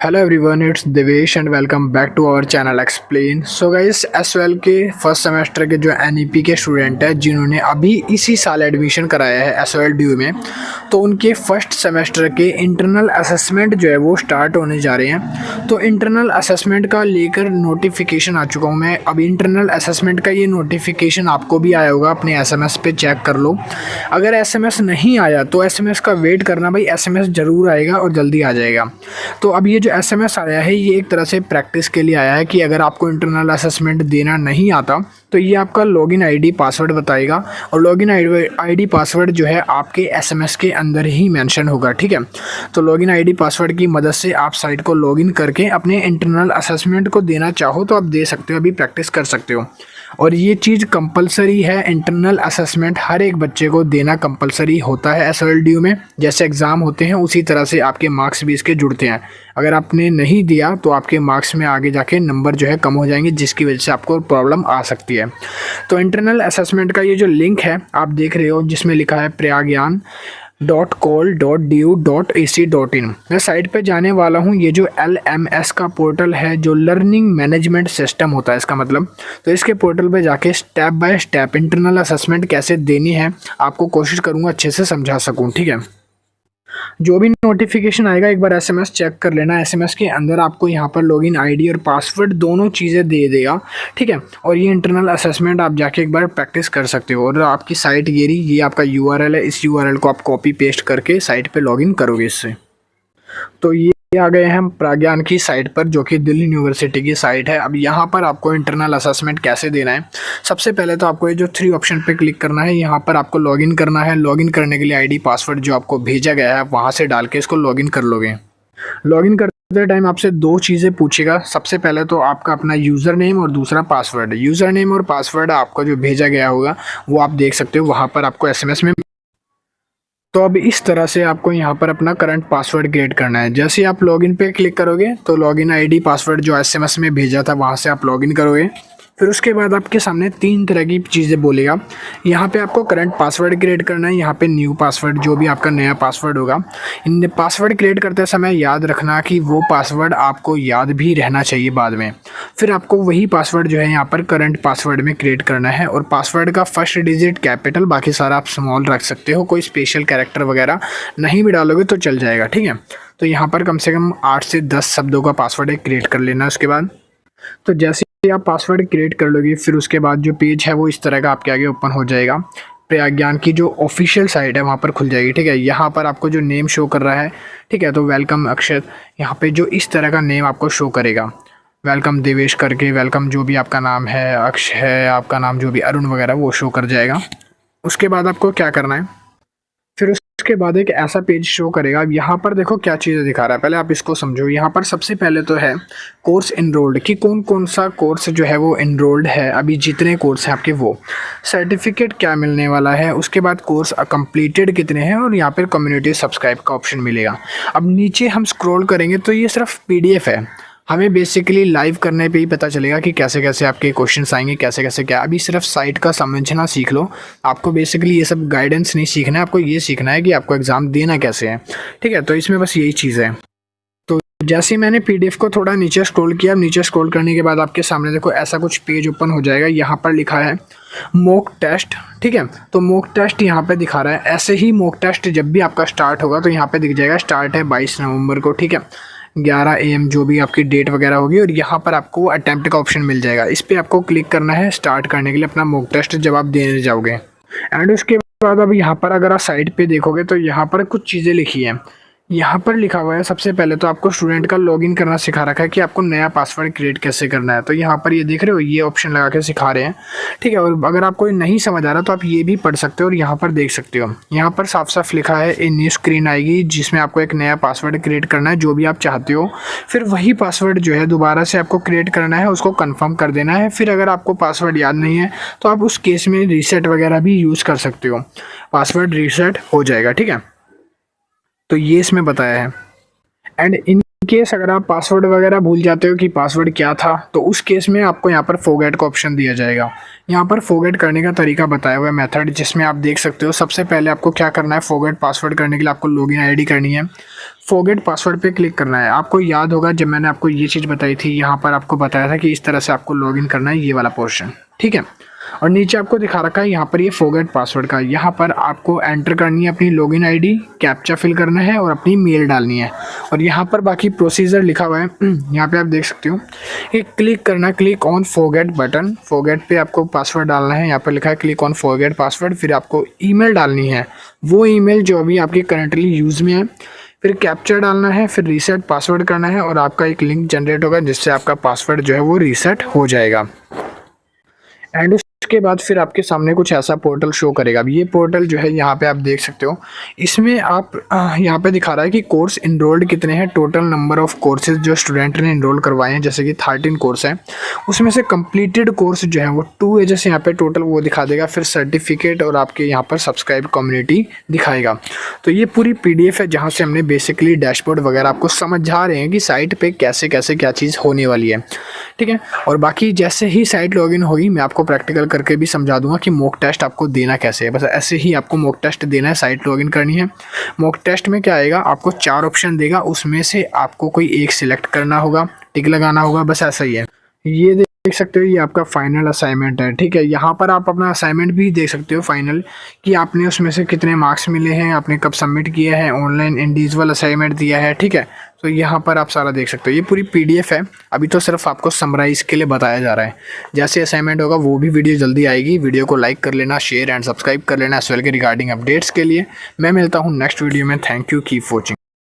Hello everyone, it's Devesh and welcome back to our channel explain. So guys, SYL के first semester के जो NEP के student हैं जिन्होंने अभी इसी साल एडमिशन कराया है एसवाईएल ड्यू में, तो उनके फर्स्ट सेमेस्टर के इंटरनल असेसमेंट जो है वो स्टार्ट होने जा रहे हैं। तो इंटरनल असेसमेंट का लेकर नोटिफिकेशन आ चुका हूँ मैं। अब इंटरनल असेसमेंट का ये नोटिफिकेशन आपको भी आया होगा, अपने एसएमएस पे चेक कर लो। अगर एसएमएस नहीं आया तो एसएमएस का वेट करना भाई, एसएमएस ज़रूर आएगा और जल्दी आ जाएगा। तो अब ये जो एसएमएस आया है ये एक तरह से प्रैक्टिस के लिए आया है कि अगर आपको इंटरनल असेसमेंट देना नहीं आता तो ये आपका लॉगिन आईडी पासवर्ड बताएगा, और लॉगिन आईडी पासवर्ड जो है आपके एसएमएस के अंदर ही मेंशन होगा। ठीक है, तो लॉगिन आईडी पासवर्ड की मदद से आप साइट को लॉगिन करके अपने इंटरनल असेसमेंट को देना चाहो तो आप दे सकते हो, अभी प्रैक्टिस कर सकते हो। और ये चीज़ कंपलसरी है, इंटरनल असेसमेंट हर एक बच्चे को देना कंपलसरी होता है एसवाईएल ड्यू में। जैसे एग्ज़ाम होते हैं उसी तरह से आपके मार्क्स भी इसके जुड़ते हैं। अगर आपने नहीं दिया तो आपके मार्क्स में आगे जाके नंबर जो है कम हो जाएंगे, जिसकी वजह से आपको प्रॉब्लम आ सकती है। तो इंटरनल असेसमेंट का ये जो लिंक है आप देख रहे हो जिसमें लिखा है pragyan.col.du.ac.in, मैं साइट पे जाने वाला हूँ। ये जो LMS का पोर्टल है, जो लर्निंग मैनेजमेंट सिस्टम होता है इसका मतलब, तो इसके पोर्टल पे जाके step by step internal assessment कैसे देनी है आपको कोशिश करूँगा अच्छे से समझा सकूँ। ठीक है, जो भी नोटिफिकेशन आएगा एक बार एसएमएस चेक कर लेना। एसएमएस के अंदर आपको यहाँ पर लॉगिन आईडी और पासवर्ड दोनों चीज़ें दे देगा। ठीक है, और ये इंटरनल असेसमेंट आप जाके एक बार प्रैक्टिस कर सकते हो। और आपकी साइट ये आपका यूआरएल है, इस यूआरएल को आप कॉपी पेस्ट करके साइट पे लॉगिन करोगे इससे। तो ये आ गए हैं हम प्राज्ञान की साइट पर, जो कि दिल्ली यूनिवर्सिटी की साइट है। अब यहाँ पर आपको इंटरनल असेसमेंट कैसे देना है, सबसे पहले तो आपको ये जो 3 ऑप्शन पे क्लिक करना है। यहाँ पर आपको लॉगिन करना है। लॉगिन करने के लिए आईडी पासवर्ड जो आपको भेजा गया है वहाँ से डाल के इसको लॉगिन कर लोगे। लॉगिन करते टाइम आपसे 2 चीज़ें पूछेगा। सबसे पहले तो आपका अपना यूज़र नेम और दूसरा पासवर्ड। यूज़र नेम और पासवर्ड आपको जो भेजा गया होगा वो आप देख सकते हो वहाँ पर आपको एसएमएस में। तो अब इस तरह से आपको यहाँ पर अपना करंट पासवर्ड क्रिएट करना है। जैसे ही आप लॉगिन पे क्लिक करोगे तो लॉगिन आईडी पासवर्ड जो एसएमएस में भेजा था वहाँ से आप लॉगिन करोगे। फिर उसके बाद आपके सामने 3 तरह की चीज़ें बोलेगा। यहाँ पे आपको करंट पासवर्ड क्रिएट करना है, यहाँ पे न्यू पासवर्ड जो भी आपका नया पासवर्ड होगा। इन पासवर्ड क्रिएट करते समय याद रखना कि वो पासवर्ड आपको याद भी रहना चाहिए बाद में। फिर आपको वही पासवर्ड जो है यहाँ पर करंट पासवर्ड में क्रिएट करना है, और पासवर्ड का फर्स्ट डिजिट कैपिटल, बाकी सारा आप स्मॉल रख सकते हो। कोई स्पेशल कैरेक्टर वगैरह नहीं भी डालोगे तो चल जाएगा। ठीक है, तो यहाँ पर कम से कम 8 से 10 शब्दों का पासवर्ड क्रिएट कर लेना। उसके बाद तो जैसे आप पासवर्ड क्रिएट कर लोगे फिर उसके बाद जो पेज है वो इस तरह का आपके आगे ओपन हो जाएगा। प्रज्ञान की जो ऑफिशियल साइट है वहाँ पर खुल जाएगी। ठीक है, यहाँ पर आपको जो नेम शो कर रहा है, ठीक है, तो वेलकम अक्षर, यहाँ पे जो इस तरह का नेम आपको शो करेगा, वेलकम देवेश करके, वेलकम जो भी आपका नाम है, अक्ष है आपका नाम, जो भी अरुण वगैरह वो शो कर जाएगा। उसके बाद आपको क्या करना है, फिर उसके बाद एक ऐसा पेज शो करेगा। अब यहाँ पर देखो क्या चीज़ें दिखा रहा है, पहले आप इसको समझो। यहाँ पर सबसे पहले तो है कोर्स इनरोल्ड, कि कौन कौन सा कोर्स जो है वो इनरोल्ड है, अभी जितने कोर्स हैं आपके वो, सर्टिफिकेट क्या मिलने वाला है, उसके बाद कोर्स कंप्लीटेड कितने हैं, और यहाँ पर कम्युनिटी सब्सक्राइब का ऑप्शन मिलेगा। अब नीचे हम स्क्रॉल करेंगे तो ये सिर्फ PDF है, हमें बेसिकली लाइव करने पे ही पता चलेगा कि कैसे कैसे आपके क्वेश्चंस आएंगे, कैसे कैसे क्या। अभी सिर्फ साइट का समझना सीख लो, आपको बेसिकली ये सब गाइडेंस नहीं सीखना है, आपको ये सीखना है कि आपको एग्ज़ाम देना कैसे है। ठीक है, तो इसमें बस यही चीज़ है। तो जैसे ही मैंने PDF को थोड़ा नीचे स्क्रॉल किया, नीचे स्क्रॉल करने के बाद आपके सामने देखो ऐसा कुछ पेज ओपन हो जाएगा। यहाँ पर लिखा है मॉक टेस्ट। ठीक है, तो मॉक टेस्ट यहाँ पे दिखा रहा है। ऐसे ही मॉक टेस्ट जब भी आपका स्टार्ट होगा तो यहाँ पे दिख जाएगा स्टार्ट है 22 नवंबर को। ठीक है, 11 AM जो भी आपकी डेट वगैरह होगी, और यहाँ पर आपको अटेम्प्ट का ऑप्शन मिल जाएगा। इस पर आपको क्लिक करना है स्टार्ट करने के लिए अपना मॉक टेस्ट जब आप देने जाओगे। एंड उसके बाद अब यहाँ पर अगर आप साइट पे देखोगे तो यहाँ पर कुछ चीज़ें लिखी हैं। यहाँ पर लिखा हुआ है सबसे पहले तो आपको स्टूडेंट का लॉगिन करना सिखा रखा है कि आपको नया पासवर्ड क्रिएट कैसे करना है। तो यहाँ पर ये देख रहे हो, ये ऑप्शन लगा के सिखा रहे हैं। ठीक है, और अगर आपको नहीं समझ आ रहा तो आप ये भी पढ़ सकते हो और यहाँ पर देख सकते हो। यहाँ पर साफ साफ लिखा है एक न्यू स्क्रीन आएगी जिसमें आपको एक नया पासवर्ड क्रिएट करना है जो भी आप चाहते हो। फिर वही पासवर्ड जो है दोबारा से आपको क्रिएट करना है, उसको कन्फर्म कर देना है। फिर अगर आपको पासवर्ड याद नहीं है तो आप उस केस में रीसेट वगैरह भी यूज़ कर सकते हो, पासवर्ड रीसेट हो जाएगा। ठीक है, तो ये इसमें बताया है। एंड इन केस अगर आप पासवर्ड वगैरह भूल जाते हो कि पासवर्ड क्या था, तो उस केस में आपको यहाँ पर फॉरगेट का ऑप्शन दिया जाएगा। यहाँ पर फॉरगेट करने का तरीका बताया हुआ है मेथड, जिसमें आप देख सकते हो सबसे पहले आपको क्या करना है। फॉरगेट पासवर्ड करने के लिए आपको लॉगिन आईडी करनी है, फॉरगेट पासवर्ड पे क्लिक करना है। आपको याद होगा जब मैंने आपको ये चीज़ बताई थी, यहाँ पर आपको बताया था कि इस तरह से आपको लॉगिन करना है, ये वाला पोर्शन, ठीक है। और नीचे आपको दिखा रखा है यहाँ पर ये फॉरगेट पासवर्ड का, यहाँ पर आपको एंटर करनी है अपनी लॉगिन आईडी, कैप्चा फिल करना है और अपनी मेल डालनी है। और यहाँ पर बाकी प्रोसीजर लिखा हुआ है, यहाँ पे आप देख सकते हो। ये क्लिक करना, click on forget button, forget पे आपको पासवर्ड डालना है। यहाँ पर लिखा है क्लिक ऑन फॉरगेट पासवर्ड, फिर आपको ईमेल डालनी है, वो ईमेल जो अभी आपकी करंटली यूज़ में है। फिर कैप्चा डालना है, फिर रीसेट पासवर्ड करना है और आपका एक लिंक जनरेट होगा जिससे आपका पासवर्ड जो है वो रीसेट हो जाएगा। एंड उसके बाद फिर आपके सामने कुछ ऐसा पोर्टल शो करेगा। अब ये पोर्टल जो है यहाँ पे आप देख सकते हो, इसमें आप यहाँ पे दिखा रहा है कि कोर्स इनरोल्ड कितने हैं, टोटल नंबर ऑफ कोर्सेज जो स्टूडेंट ने इनरोल करवाए हैं, जैसे कि 13 कोर्स हैं, उसमें से कंप्लीटेड कोर्स जो है वो 2 है, जैसे यहाँ पे टोटल वो दिखा देगा। फिर सर्टिफिकेट और आपके यहाँ पर सब्सक्राइब कम्युनिटी दिखाएगा। तो ये पूरी PDF है जहाँ से हमने बेसिकली डैशबोर्ड वगैरह आपको समझा रहे हैं कि साइट पे कैसे कैसे क्या चीज़ होने वाली है, ठीक है। और बाकी जैसे ही साइट लॉगिन होगी मैं आपको प्रैक्टिकल करके भी समझा दूंगा कि मॉक टेस्ट आपको देना कैसे है। बस ऐसे ही आपको मॉक टेस्ट देना है, साइट लॉगिन करनी है। मॉक टेस्ट में क्या आएगा, आपको 4 ऑप्शन देगा, उसमें से आपको कोई एक सिलेक्ट करना होगा, टिक लगाना होगा, बस ऐसा ही है। ये देख सकते हो ये आपका फाइनल असाइनमेंट है, ठीक है। यहाँ पर आप अपना असाइनमेंट भी देख सकते हो फाइनल, कि आपने उसमें से कितने मार्क्स मिले हैं, आपने कब सबमिट किया है, ऑनलाइन इंडिविजुअल असाइनमेंट दिया है, ठीक है। तो यहाँ पर आप सारा देख सकते हो। ये पूरी PDF है, अभी तो सिर्फ आपको समराइज के लिए बताया जा रहा है। जैसे असाइनमेंट होगा वो भी वीडियो जल्दी आएगी। वीडियो को लाइक कर लेना, शेयर एंड सब्सक्राइब कर लेना एस वेल के रिगार्डिंग अपडेट्स के लिए। मैं मिलता हूँ नेक्स्ट वीडियो में। Thank you, keep watching.